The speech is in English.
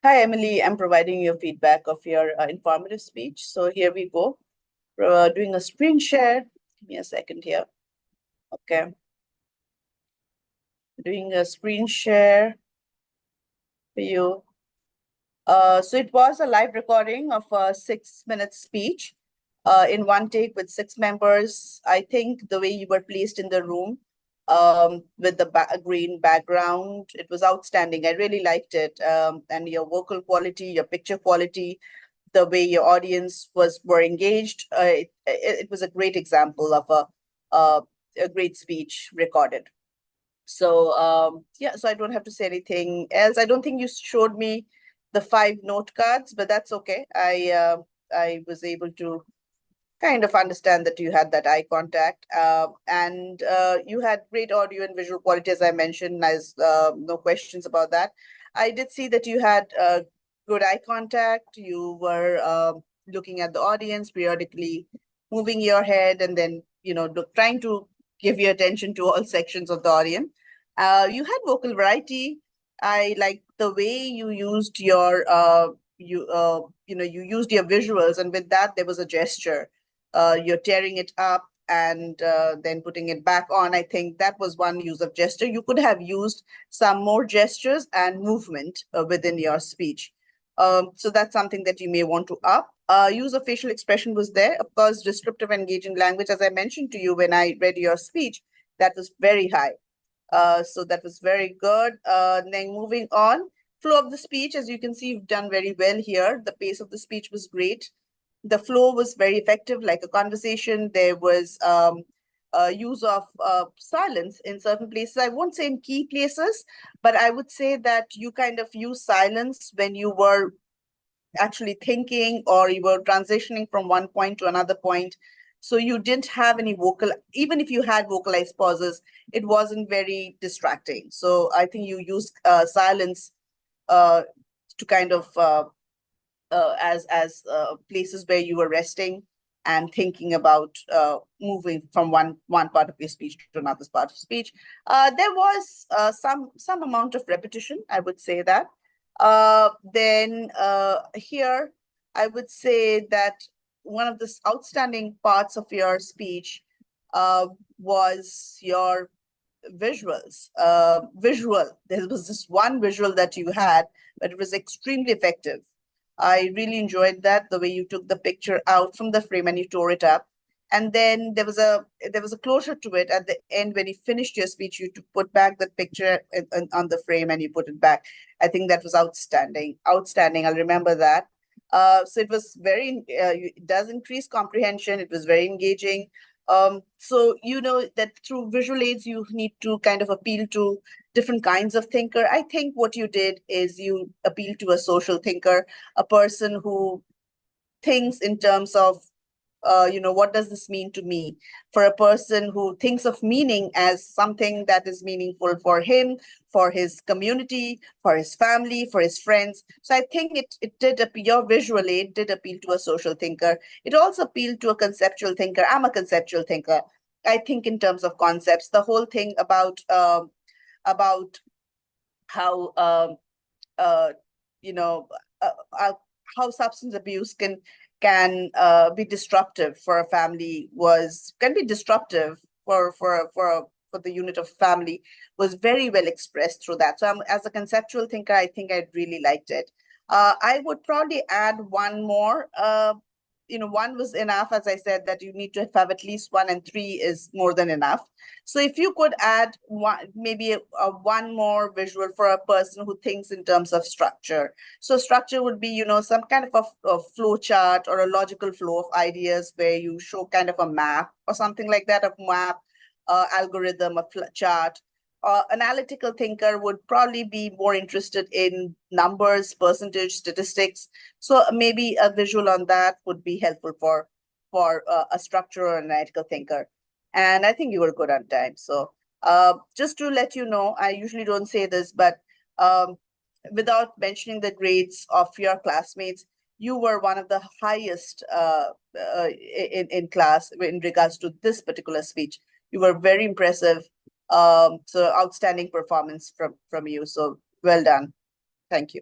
Hi, Emily. I'm providing you feedback of your informative speech. So here we go. We're doing a screen share. Give me a second here. Okay. Doing a screen share for you. So it was a live recording of a 6-minute speech in one take with 6 members. I think the way you were placed in the room with the green background, it was outstanding. I really liked it. And your vocal quality, your picture quality, the way your audience were engaged. It was a great example of a great speech recorded. So yeah, so I don't have to say anything else. I don't think you showed me the 5 note cards, but that's okay. I was able to kind of understand that you had that eye contact, and you had great audio and visual quality, as I mentioned. As no questions about that. I did see that you had good eye contact. You were looking at the audience periodically, moving your head, and then trying to give your attention to all sections of the audience. You had vocal variety. I like the way you used your you used your visuals, and with that there was a gesture. You're tearing it up and then putting it back on. I think that was one use of gesture. You could have used some more gestures and movement within your speech. So that's something that you may want to up. Use of facial expression was there. Of course, descriptive engaging language, as I mentioned to you when I read your speech, that was very high. So that was very good. Then moving on, flow of the speech, as you can see, you've done very well here. The pace of the speech was great. The flow was very effective, like a conversation. There was use of silence in certain places. I won't say in key places, but I would say that you kind of use silence when you were actually thinking or you were transitioning from one point to another point. So you didn't have any even if you had vocalized pauses, it wasn't very distracting. So I think you used silence to kind of as places where you were resting and thinking about moving from one part of your speech to another part of speech. There was some amount of repetition, I would say that. Then here, I would say that one of the outstanding parts of your speech was your visuals. There was this one visual that you had, but it was extremely effective. I really enjoyed that, the way you took the picture out from the frame and you tore it up. And then there was a closure to it at the end when you finished your speech. You to put back the picture on the frame and you put it back. I think that was outstanding. Outstanding. I'll remember that. So it was it does increase comprehension. It was very engaging. So you know that through visual aids, you need to kind of appeal to different kinds of thinker. I think what you did is you appeal to a social thinker, a person who thinks in terms of what does this mean to me? For a person who thinks of meaning as something that is meaningful for him, for his community, for his family, for his friends. So I think it did appeal, your visual aid did appeal to a social thinker. It also appealed to a conceptual thinker. I'm a conceptual thinker. I think in terms of concepts. The whole thing about how uh, you know uh, how substance abuse can be disruptive for a family can be disruptive for the unit of family was very well expressed through that. So as a conceptual thinker, I think I really liked it. I would probably add one more. One was enough, as I said, that you need to have at least one, and 3 is more than enough. So if you could add one, maybe one more visual for a person who thinks in terms of structure. So structure would be, some kind of a flow chart or a logical flow of ideas where you show kind of a map or something like that, a map, algorithm, a chart. Analytical thinker would probably be more interested in numbers, percentage, statistics. So maybe a visual on that would be helpful for a structure or an analytical thinker. And I think you were good on time. So just to let you know, I usually don't say this, but without mentioning the grades of your classmates, you were one of the highest in class in regards to this particular speech. You were very impressive. So outstanding performance from you. So well done. Thank you.